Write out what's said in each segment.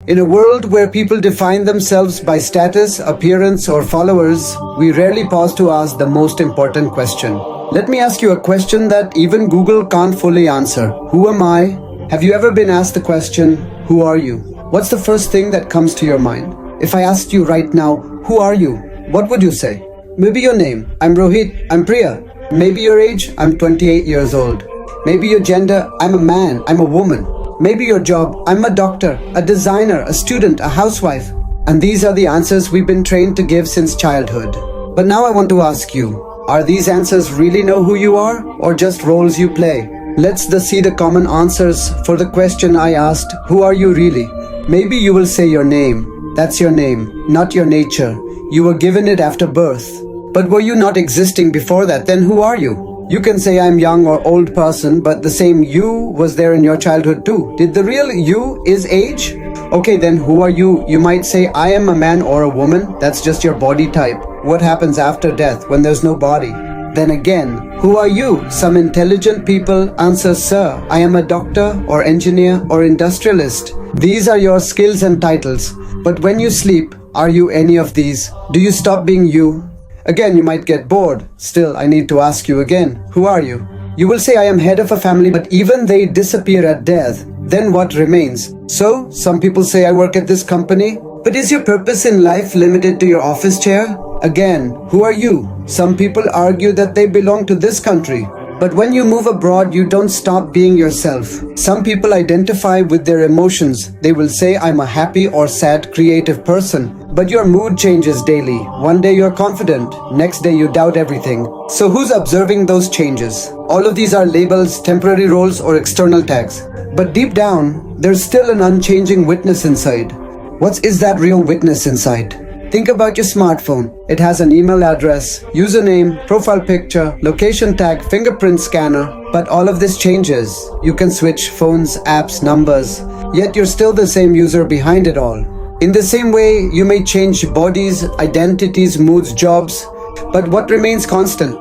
In a world where people define themselves by status, appearance, or followers, we rarely pause to ask the most important question. Let me ask you a question that even Google can't fully answer. Who am I? Have you ever been asked the question, who are you? What's the first thing that comes to your mind? If I asked you right now, who are you? What would you say? Maybe your name. I'm Rohit. I'm Priya. Maybe your age. I'm 28 years old. Maybe your gender. I'm a man. I'm a woman. Maybe your job. I'm a doctor, a designer, a student, a housewife. And these are the answers we've been trained to give since childhood. But now I want to ask you, are these answers really know who you are, or just roles you play? Let's see the common answers for the question I asked, who are you really? Maybe you will say your name. That's your name, not your nature. You were given it after birth. But were you not existing before that? Then who are you? You can say I'm young or old person, but the same you was there in your childhood too. Did the real you is age? Okay, then who are you? You might say I am a man or a woman. That's just your body type. What happens after death when there's no body? Then again, who are you? Some intelligent people answer, sir, I am a doctor or engineer or industrialist. These are your skills and titles. But when you sleep, are you any of these? Do you stop being you? Again, you might get bored. Still, I need to ask you again, who are you? You will say I am head of a family, but even they disappear at death. Then what remains? So, some people say I work at this company. But is your purpose in life limited to your office chair? Again, who are you? Some people argue that they belong to this country. But when you move abroad, you don't stop being yourself. Some people identify with their emotions. They will say, I'm a happy or sad creative person. But your mood changes daily. One day you're confident, next day you doubt everything. So who's observing those changes? All of these are labels, temporary roles, or external tags. But deep down, there's still an unchanging witness inside. What is that real witness inside? Think about your smartphone. It has an email address, username, profile picture, location tag, fingerprint scanner. But all of this changes. You can switch phones, apps, numbers. Yet you're still the same user behind it all. In the same way, you may change bodies, identities, moods, jobs. But what remains constant?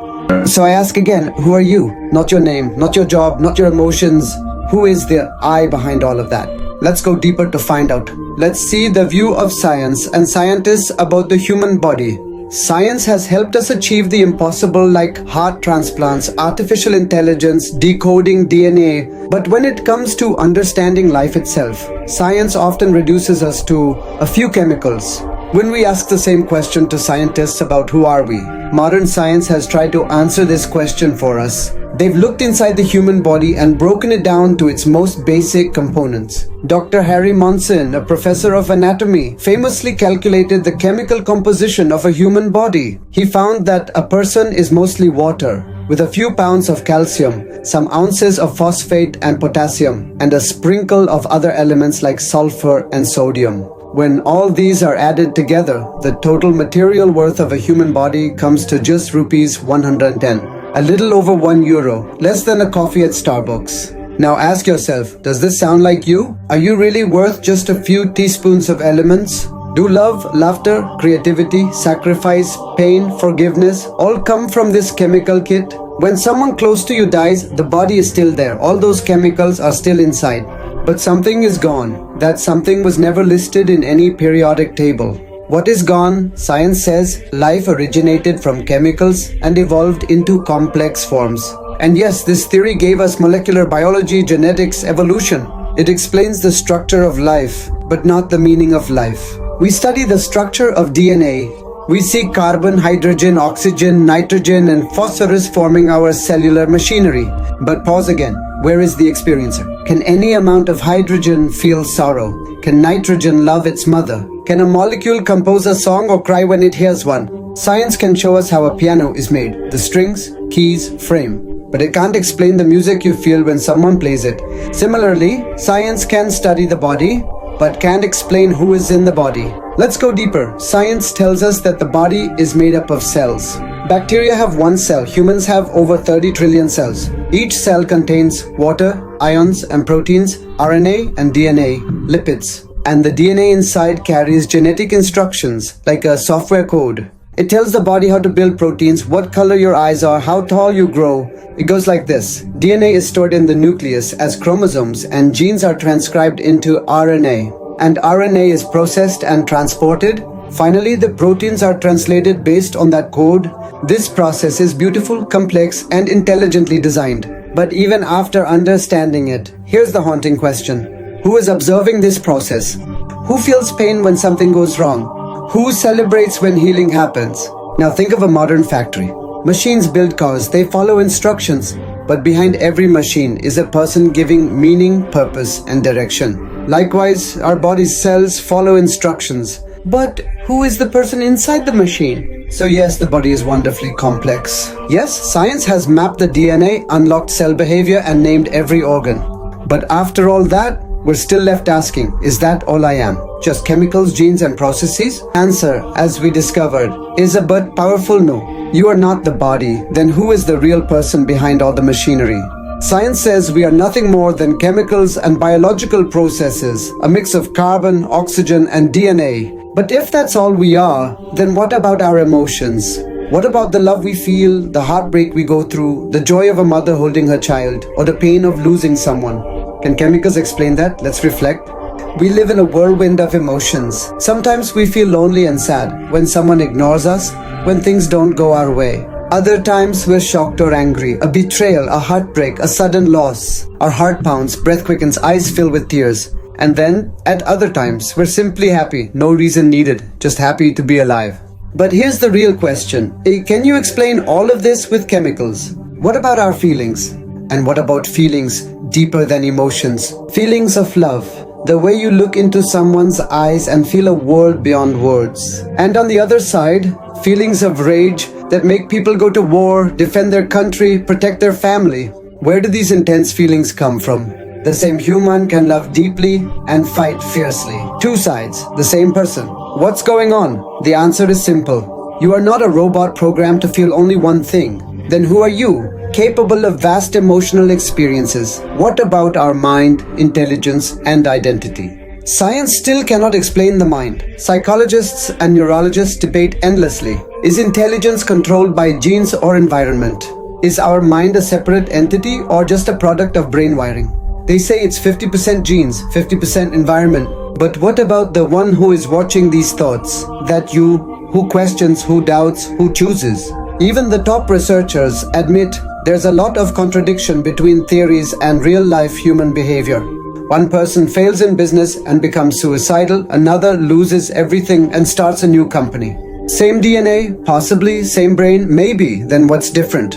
So I ask again, who are you? Not your name, not your job, not your emotions. Who is the I behind all of that? Let's go deeper to find out. Let's see the view of science and scientists about the human body. Science has helped us achieve the impossible, like heart transplants, artificial intelligence, decoding DNA. But when it comes to understanding life itself, science often reduces us to a few chemicals. When we ask the same question to scientists about who are we, modern science has tried to answer this question for us. They've looked inside the human body and broken it down to its most basic components. Dr. Harry Monson, a professor of anatomy, famously calculated the chemical composition of a human body. He found that a person is mostly water, with a few pounds of calcium, some ounces of phosphate and potassium, and a sprinkle of other elements like sulfur and sodium. When all these are added together, the total material worth of a human body comes to just rupees 110. A little over €1, less than a coffee at Starbucks. Now ask yourself, does this sound like you? Are you really worth just a few teaspoons of elements? Do love, laughter, creativity, sacrifice, pain, forgiveness all come from this chemical kit? When someone close to you dies, the body is still there. All those chemicals are still inside. But something is gone. That something was never listed in any periodic table. What is gone? Science says life originated from chemicals and evolved into complex forms. And yes, this theory gave us molecular biology, genetics, evolution. It explains the structure of life, but not the meaning of life. We study the structure of DNA. We see carbon, hydrogen, oxygen, nitrogen, and phosphorus forming our cellular machinery. But pause again. Where is the experiencer? Can any amount of hydrogen feel sorrow? Can nitrogen love its mother? Can a molecule compose a song or cry when it hears one? Science can show us how a piano is made, the strings, keys, frame. But it can't explain the music you feel when someone plays it. Similarly, science can study the body, but can't explain who is in the body. Let's go deeper. Science tells us that the body is made up of cells. Bacteria have one cell. Humans have over 30 trillion cells. Each cell contains water, ions and proteins, RNA and DNA, lipids. And the DNA inside carries genetic instructions, like a software code. It tells the body how to build proteins, what color your eyes are, how tall you grow. It goes like this. DNA is stored in the nucleus as chromosomes, and genes are transcribed into RNA. and RNA is processed and transported. Finally, the proteins are translated based on that code. This process is beautiful, complex, and intelligently designed. But even after understanding it, here's the haunting question. Who is observing this process? Who feels pain when something goes wrong? Who celebrates when healing happens? Now think of a modern factory. Machines build cars, they follow instructions. But behind every machine is a person giving meaning, purpose, and direction. Likewise, our body's cells follow instructions. But who is the person inside the machine? So yes, the body is wonderfully complex. Yes, science has mapped the DNA, unlocked cell behavior, and named every organ. But after all that, we're still left asking, is that all I am? Just chemicals, genes, and processes? Answer, as we discovered, is a but powerful no. You are not the body. Then who is the real person behind all the machinery? Science says we are nothing more than chemicals and biological processes, a mix of carbon, oxygen, and DNA. But if that's all we are, then what about our emotions? What about the love we feel, the heartbreak we go through, the joy of a mother holding her child, or the pain of losing someone? Can chemicals explain that? Let's reflect. We live in a whirlwind of emotions. Sometimes we feel lonely and sad when someone ignores us, when things don't go our way. Other times we're shocked or angry, a betrayal, a heartbreak, a sudden loss. Our heart pounds, breath quickens, eyes fill with tears. And then, at other times, we're simply happy, no reason needed, just happy to be alive. But here's the real question. Can you explain all of this with chemicals? What about our feelings? And what about feelings deeper than emotions? Feelings of love. The way you look into someone's eyes and feel a world beyond words. And on the other side, feelings of rage that make people go to war, defend their country, protect their family. Where do these intense feelings come from? The same human can love deeply and fight fiercely. Two sides, the same person. What's going on? The answer is simple. You are not a robot programmed to feel only one thing. Then who are you? Capable of vast emotional experiences. What about our mind, intelligence, and identity? Science still cannot explain the mind. Psychologists and neurologists debate endlessly. Is intelligence controlled by genes or environment? Is our mind a separate entity or just a product of brain wiring? They say it's 50% genes, 50% environment. But what about the one who is watching these thoughts? That you, who questions, who doubts, who chooses? Even the top researchers admit there's a lot of contradiction between theories and real-life human behavior. One person fails in business and becomes suicidal, another loses everything and starts a new company. Same DNA, possibly, same brain, maybe, then what's different?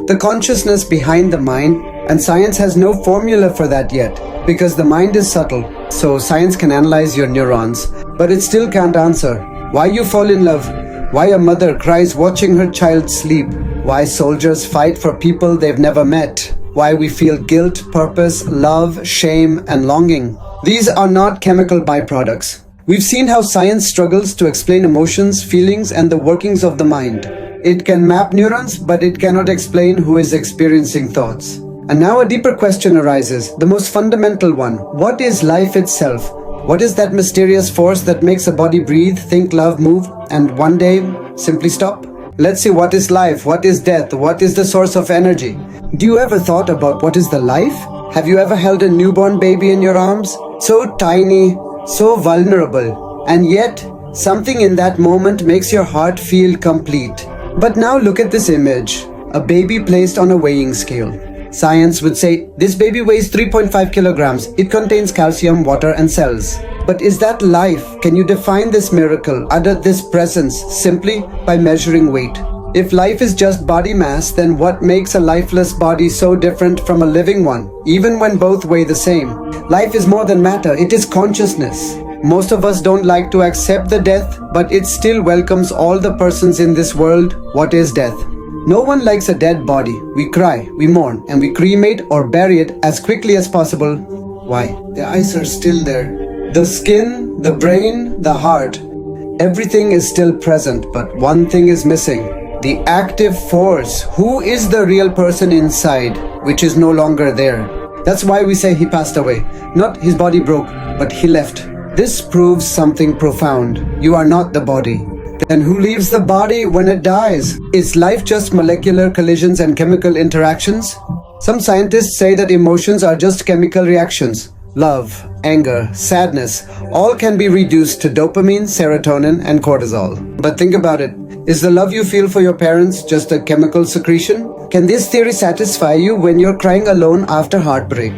The consciousness behind the mind, and science has no formula for that yet, because the mind is subtle, so science can analyze your neurons, but it still can't answer why you fall in love, why a mother cries watching her child sleep, why soldiers fight for people they've never met, why we feel guilt, purpose, love, shame, and longing. These are not chemical byproducts. We've seen how science struggles to explain emotions, feelings, and the workings of the mind. It can map neurons, but it cannot explain who is experiencing thoughts. And now a deeper question arises, the most fundamental one. What is life itself? What is that mysterious force that makes a body breathe, think, love, move, and one day simply stop? Let's see, what is life? What is death? What is the source of energy? Do you ever thought about what is the life? Have you ever held a newborn baby in your arms? So tiny, so vulnerable, and yet something in that moment makes your heart feel complete. But now look at this image, a baby placed on a weighing scale. Science would say, this baby weighs 3.5 kilograms. It contains calcium, water, and cells. But is that life? Can you define this miracle, utter this presence, simply by measuring weight? If life is just body mass, then what makes a lifeless body so different from a living one, even when both weigh the same? Life is more than matter, it is consciousness. Most of us don't like to accept the death, but it still welcomes all the persons in this world. What is death? No one likes a dead body. We cry, we mourn, and we cremate or bury it as quickly as possible. Why? The eyes are still there. The skin, the brain, the heart. Everything is still present, but one thing is missing. The active force. Who is the real person inside, which is no longer there? That's why we say he passed away. Not his body broke, but he left. This proves something profound. You are not the body. Then who leaves the body when it dies? Is life just molecular collisions and chemical interactions? Some scientists say that emotions are just chemical reactions. love, anger, sadness, all can be reduced to dopamine, serotonin, and cortisol. But think about it. Is the love you feel for your parents just a chemical secretion? Can this theory satisfy you when you're crying alone after heartbreak?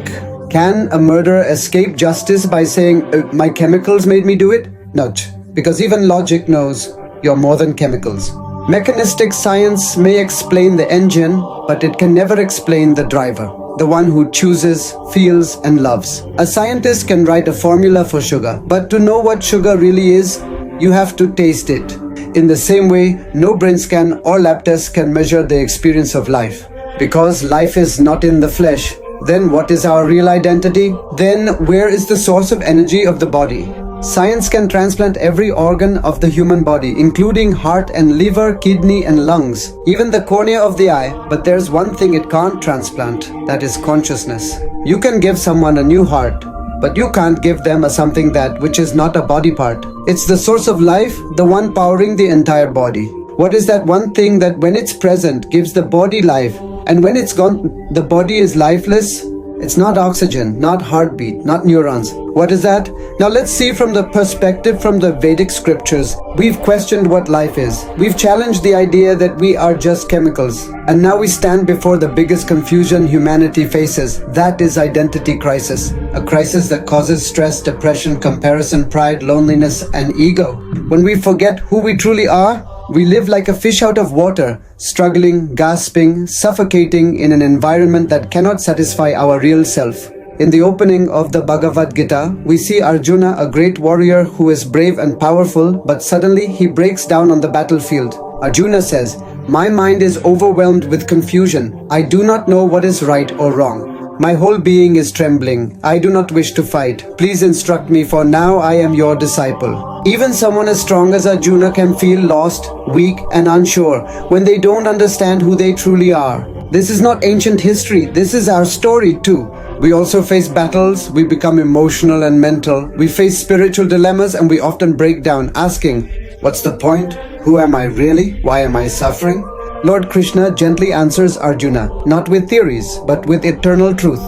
Can a murderer escape justice by saying, my chemicals made me do it? Not, because even logic knows you're more than chemicals. Mechanistic science may explain the engine, but it can never explain the driver, the one who chooses, feels, and loves. A scientist can write a formula for sugar, but to know what sugar really is, you have to taste it. In the same way, no brain scan or lab test can measure the experience of life. Because life is not in the flesh, then what is our real identity? Then where is the source of energy of the body? Science can transplant every organ of the human body, including heart and liver, kidney and lungs, even the cornea of the eye, but there's one thing it can't transplant, that is consciousness. You can give someone a new heart, but you can't give them something which is not a body part. It's the source of life, the one powering the entire body. What is that one thing that when it's present gives the body life, and when it's gone, the body is lifeless? It's not oxygen, not heartbeat, not neurons. What is that? Now let's see from the perspective from the Vedic scriptures. We've questioned what life is. We've challenged the idea that we are just chemicals. And now we stand before the biggest confusion humanity faces. That is identity crisis. A crisis that causes stress, depression, comparison, pride, loneliness, and ego. When we forget who we truly are, we live like a fish out of water, struggling, gasping, suffocating in an environment that cannot satisfy our real self. In the opening of the Bhagavad Gita, we see Arjuna, a great warrior who is brave and powerful, but suddenly he breaks down on the battlefield. Arjuna says, "My mind is overwhelmed with confusion. I do not know what is right or wrong. My whole being is trembling. I do not wish to fight. Please instruct me, for now I am your disciple." Even someone as strong as Arjuna can feel lost, weak, and unsure when they don't understand who they truly are. This is not ancient history. This is our story too. We also face battles. We become emotional and mental. We face spiritual dilemmas, and we often break down, asking, what's the point? Who am I really? Why am I suffering? Lord Krishna gently answers Arjuna, not with theories, but with eternal truth.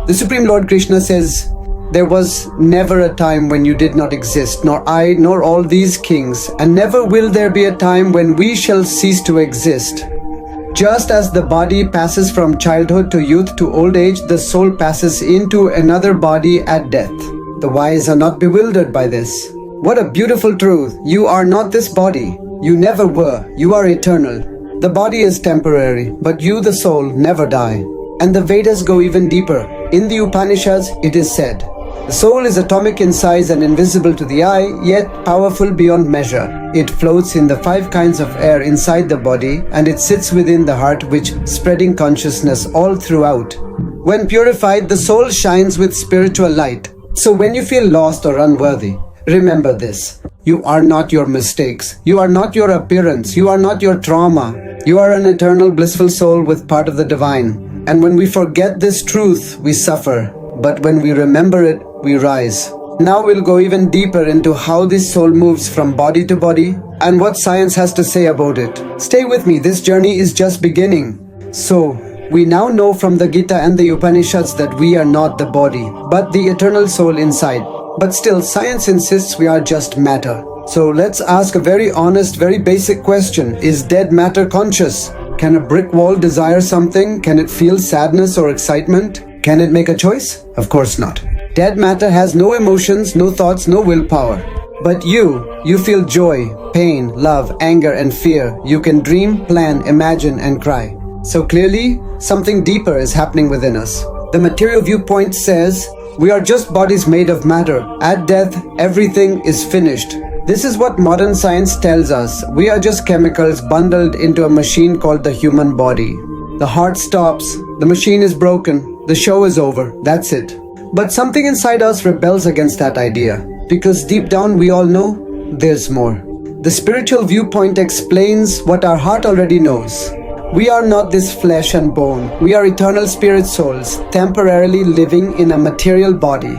The Supreme Lord Krishna says, "There was never a time when you did not exist, nor I, nor all these kings, and never will there be a time when we shall cease to exist. Just as the body passes from childhood to youth to old age, the soul passes into another body at death. The wise are not bewildered by this." What a beautiful truth. You are not this body. You never were. You are eternal. The body is temporary, but you, the soul, never die. And the Vedas go even deeper. In the Upanishads, it is said, the soul is atomic in size and invisible to the eye, yet powerful beyond measure. It floats in the 5 kinds of air inside the body, and it sits within the heart, which spreading consciousness all throughout. When purified, the soul shines with spiritual light. So when you feel lost or unworthy, remember this. You are not your mistakes. You are not your appearance. You are not your trauma. You are an eternal blissful soul with part of the divine. And when we forget this truth, we suffer. But when we remember it, we rise. Now we'll go even deeper into how this soul moves from body to body and what science has to say about it. Stay with me. This journey is just beginning. So, we now know from the Gita and the Upanishads that we are not the body, but the eternal soul inside. But still, science insists we are just matter. So let's ask a very honest, very basic question. Is dead matter conscious? Can a brick wall desire something? Can it feel sadness or excitement? Can it make a choice? Of course not. Dead matter has no emotions, no thoughts, no willpower. But you feel joy, pain, love, anger, and fear. You can dream, plan, imagine, and cry. So clearly, something deeper is happening within us. The material viewpoint says, we are just bodies made of matter. At death, everything is finished. This is what modern science tells us. We are just chemicals bundled into a machine called the human body. The heart stops, the machine is broken, the show is over, that's it. But something inside us rebels against that idea, because deep down we all know there's more. The spiritual viewpoint explains what our heart already knows. We are not this flesh and bone. We are eternal spirit souls, temporarily living in a material body.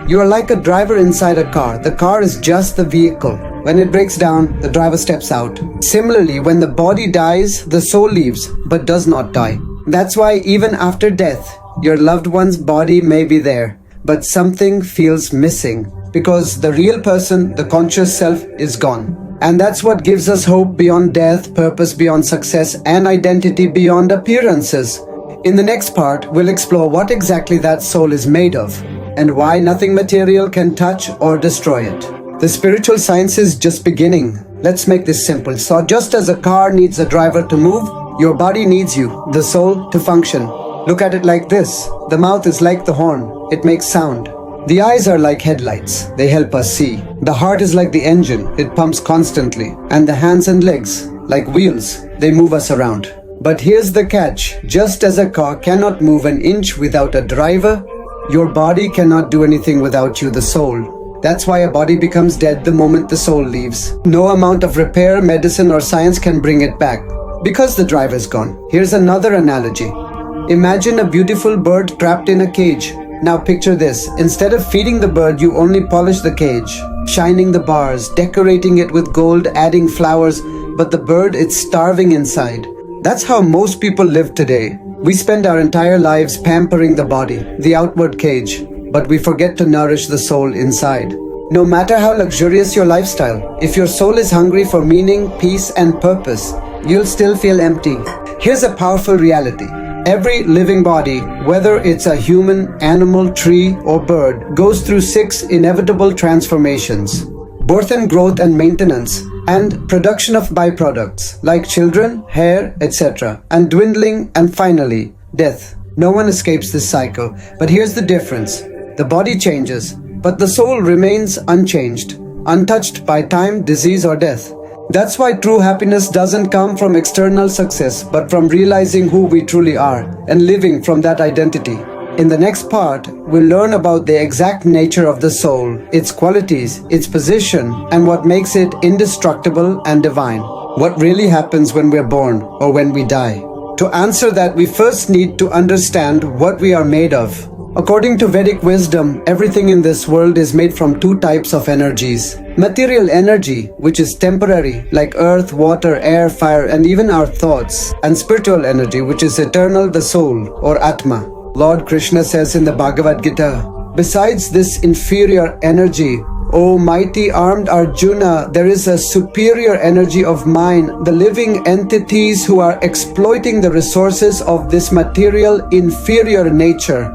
You are like a driver inside a car. The car is just the vehicle. When it breaks down, the driver steps out. Similarly, when the body dies, the soul leaves, but does not die. That's why even after death, your loved one's body may be there, but something feels missing because the real person, the conscious self, is gone. And that's what gives us hope beyond death, purpose beyond success, and identity beyond appearances. In the next part, we'll explore what exactly that soul is made of and why nothing material can touch or destroy it. The spiritual science is just beginning. Let's make this simple. So just as a car needs a driver to move, your body needs you, the soul, to function. Look at it like this. The mouth is like the horn. It makes sound. The eyes are like headlights. They help us see. The heart is like the engine. It pumps constantly. And the hands and legs, like wheels, they move us around. But here's the catch. Just as a car cannot move an inch without a driver, your body cannot do anything without you, the soul. That's why a body becomes dead the moment the soul leaves. No amount of repair, medicine, or science can bring it back because the driver's gone. Here's another analogy. Imagine a beautiful bird trapped in a cage. Now picture this. Instead of feeding the bird, you only polish the cage, shining the bars, decorating it with gold, adding flowers, but the bird, it's starving inside. That's how most people live today. We spend our entire lives pampering the body, the outward cage, but we forget to nourish the soul inside. No matter how luxurious your lifestyle, if your soul is hungry for meaning, peace, and purpose, you'll still feel empty. Here's a powerful reality. Every living body, whether it's a human, animal, tree, or bird, goes through 6 inevitable transformations: birth and growth and maintenance, and production of byproducts like children, hair, etc., and dwindling, and finally, death. No one escapes this cycle, but here's the difference. The body changes, but the soul remains unchanged, untouched by time, disease, or death. That's why true happiness doesn't come from external success, but from realizing who we truly are and living from that identity. In the next part, we'll learn about the exact nature of the soul, its qualities, its position, and what makes it indestructible and divine. What really happens when we're born or when we die? To answer that, we first need to understand what we are made of. According to Vedic wisdom, everything in this world is made from 2 types of energies. Material energy, which is temporary, like earth, water, air, fire, and even our thoughts. And spiritual energy, which is eternal, the soul, or Atma. Lord Krishna says in the Bhagavad Gita, besides this inferior energy, O mighty armed Arjuna, there is a superior energy of mine, the living entities who are exploiting the resources of this material inferior nature.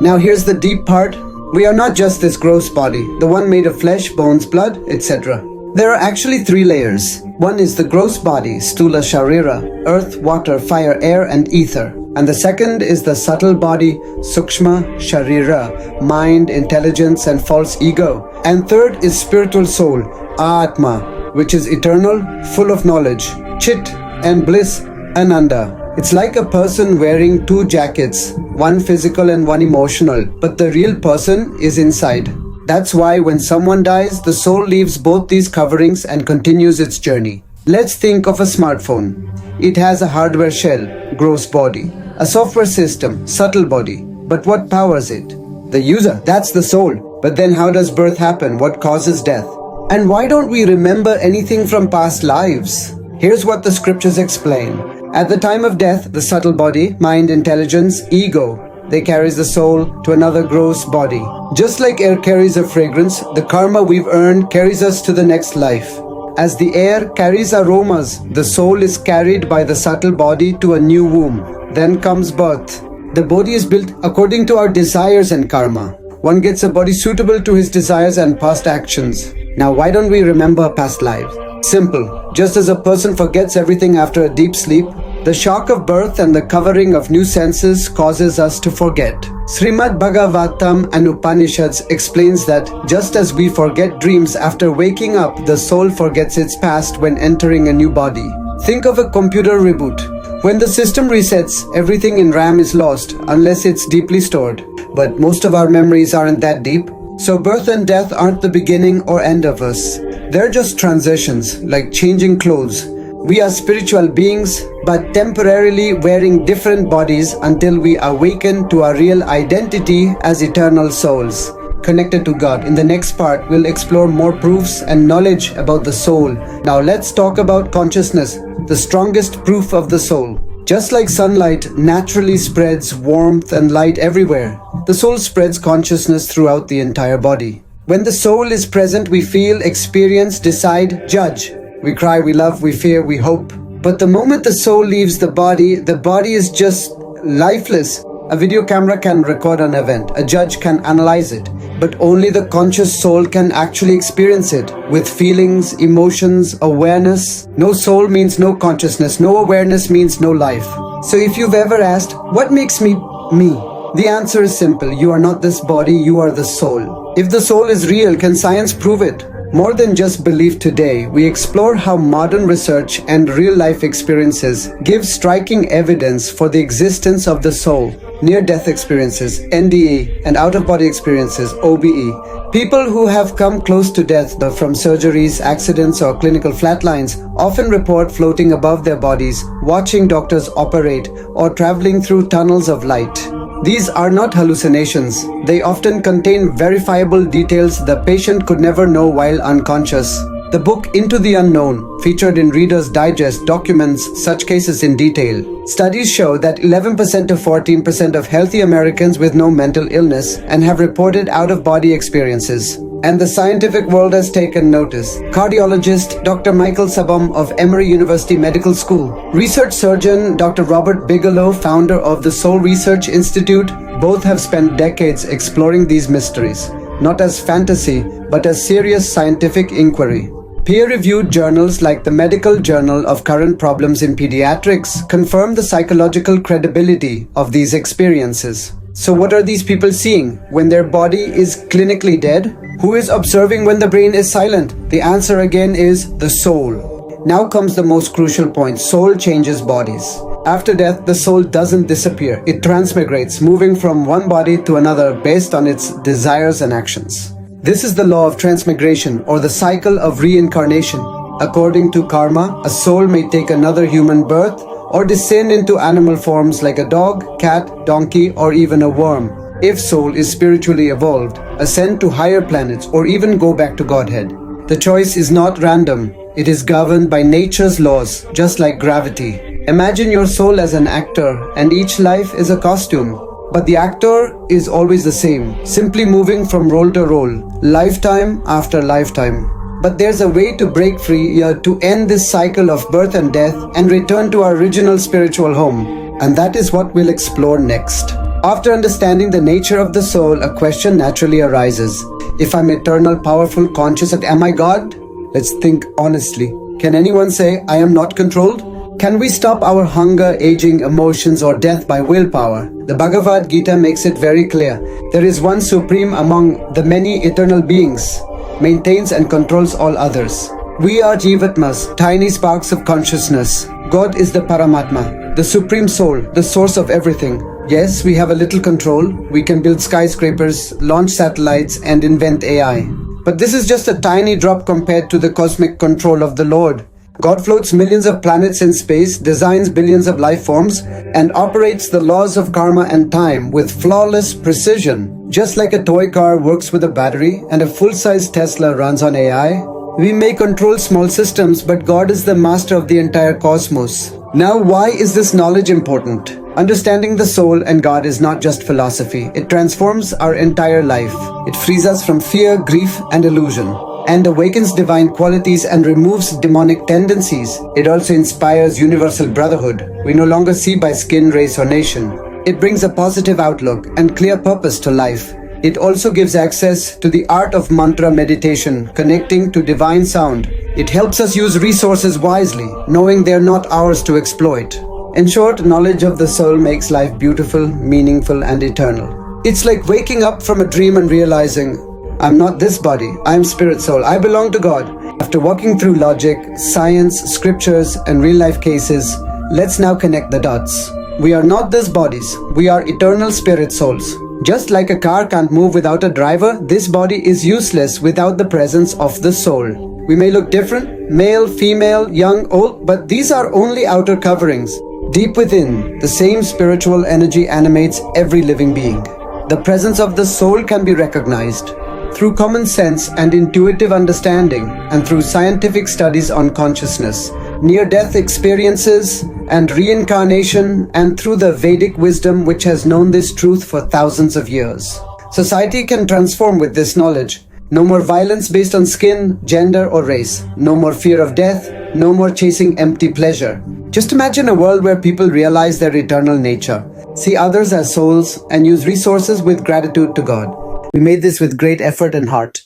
Now here's the deep part. We are not just this gross body, the one made of flesh, bones, blood, etc. There are actually 3 layers. One is the gross body, Stula Sharira, earth, water, fire, air, and ether. And the second is the subtle body, Sukshma Sharira, mind, intelligence, and false ego. And third is spiritual soul, Atma, which is eternal, full of knowledge, Chit, and bliss, Ananda. It's like a person wearing 2 jackets, one physical and one emotional, but the real person is inside. That's why when someone dies, the soul leaves both these coverings and continues its journey. Let's think of a smartphone. It has a hardware shell, gross body, a software system, subtle body. But what powers it? The user, that's the soul. But then how does birth happen? What causes death? And why don't we remember anything from past lives? Here's what the scriptures explain. At the time of death, the subtle body, mind, intelligence, ego, they carries the soul to another gross body. Just like air carries a fragrance, the karma we've earned carries us to the next life. As the air carries aromas, the soul is carried by the subtle body to a new womb. Then comes birth. The body is built according to our desires and karma. One gets a body suitable to his desires and past actions. Now why don't we remember past lives? Simple. Just as a person forgets everything after a deep sleep, the shock of birth and the covering of new senses causes us to forget. Srimad Bhagavatam and Upanishads explains that just as we forget dreams after waking up, the soul forgets its past when entering a new body. Think of a computer reboot. When the system resets, everything in RAM is lost unless it's deeply stored. But most of our memories aren't that deep. So birth and death aren't the beginning or end of us. They're just transitions, like changing clothes. We are spiritual beings, but temporarily wearing different bodies until we awaken to our real identity as eternal souls, connected to God. In the next part, we'll explore more proofs and knowledge about the soul. Now let's talk about consciousness, the strongest proof of the soul. Just like sunlight naturally spreads warmth and light everywhere, the soul spreads consciousness throughout the entire body. When the soul is present, we feel, experience, decide, judge. We cry, we love, we fear, we hope. But the moment the soul leaves the body is just lifeless. A video camera can record an event, a judge can analyze it, but only the conscious soul can actually experience it with feelings, emotions, awareness. No soul means no consciousness, no awareness means no life. So if you've ever asked, what makes me me? The answer is simple. You are not this body, you are the soul. If the soul is real, can science prove it? More than just belief today, we explore how modern research and real-life experiences give striking evidence for the existence of the soul. Near-death experiences, NDE, and out-of-body experiences, OBE. People who have come close to death from surgeries, accidents, or clinical flatlines often report floating above their bodies, watching doctors operate, or traveling through tunnels of light. These are not hallucinations. They often contain verifiable details the patient could never know while unconscious. The book Into the Unknown, featured in Reader's Digest, documents such cases in detail. Studies show that 11% to 14% of healthy Americans with no mental illness and have reported out-of-body experiences. And the scientific world has taken notice. Cardiologist Dr. Michael Sabom of Emory University Medical School, research surgeon Dr. Robert Bigelow, founder of the Soul Research Institute, both have spent decades exploring these mysteries, not as fantasy, but as serious scientific inquiry. Peer-reviewed journals like the Medical Journal of Current Problems in Pediatrics confirm the psychological credibility of these experiences. So what are these people seeing when their body is clinically dead? Who is observing when the brain is silent? The answer again is the soul. Now comes the most crucial point. Soul changes bodies. After death, the soul doesn't disappear. It transmigrates, moving from one body to another based on its desires and actions. This is the law of transmigration, or the cycle of reincarnation. According to karma, a soul may take another human birth or descend into animal forms like a dog, cat, donkey, or even a worm. If soul is spiritually evolved, ascend to higher planets, or even go back to Godhead. The choice is not random. It is governed by nature's laws, just like gravity. Imagine your soul as an actor, and each life is a costume. But the actor is always the same, simply moving from role to role, lifetime after lifetime. But there's a way to break free, to end this cycle of birth and death and return to our original spiritual home. And that is what we'll explore next. After understanding the nature of the soul, a question naturally arises. If I'm eternal, powerful, conscious, am I God? Let's think honestly. Can anyone say, I am not controlled? Can we stop our hunger, aging, emotions, or death by willpower? The Bhagavad Gita makes it very clear. There is one supreme among the many eternal beings, maintains and controls all others. We are Jivatmas, tiny sparks of consciousness. God is the Paramatma, the supreme soul, the source of everything. Yes, we have a little control. We can build skyscrapers, launch satellites, and invent AI. But this is just a tiny drop compared to the cosmic control of the Lord. God floats millions of planets in space, designs billions of life forms, and operates the laws of karma and time with flawless precision. Just like a toy car works with a battery and a full-size Tesla runs on AI, we may control small systems, but God is the master of the entire cosmos. Now, why is this knowledge important? Understanding the soul and God is not just philosophy. It transforms our entire life. It frees us from fear, grief, and illusion, and awakens divine qualities and removes demonic tendencies. It also inspires universal brotherhood. We no longer see by skin, race, or nation. It brings a positive outlook and clear purpose to life. It also gives access to the art of mantra meditation, connecting to divine sound. It helps us use resources wisely, knowing they're not ours to exploit. In short, knowledge of the soul makes life beautiful, meaningful, and eternal. It's like waking up from a dream and realizing, I'm not this body, I am spirit soul, I belong to God. After walking through logic, science, scriptures, and real-life cases, let's now connect the dots. We are not these bodies, we are eternal spirit souls. Just like a car can't move without a driver, this body is useless without the presence of the soul. We may look different, male, female, young, old, but these are only outer coverings. Deep within, the same spiritual energy animates every living being. The presence of the soul can be recognized through common sense and intuitive understanding, and through scientific studies on consciousness. near-death experiences, and reincarnation, and through the Vedic wisdom which has known this truth for thousands of years. Society can transform with this knowledge. No more violence based on skin, gender, or race. No more fear of death. No more chasing empty pleasure. Just imagine a world where people realize their eternal nature, see others as souls, and use resources with gratitude to God. We made this with great effort and heart.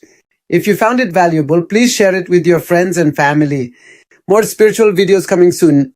If you found it valuable, please share it with your friends and family. More spiritual videos coming soon.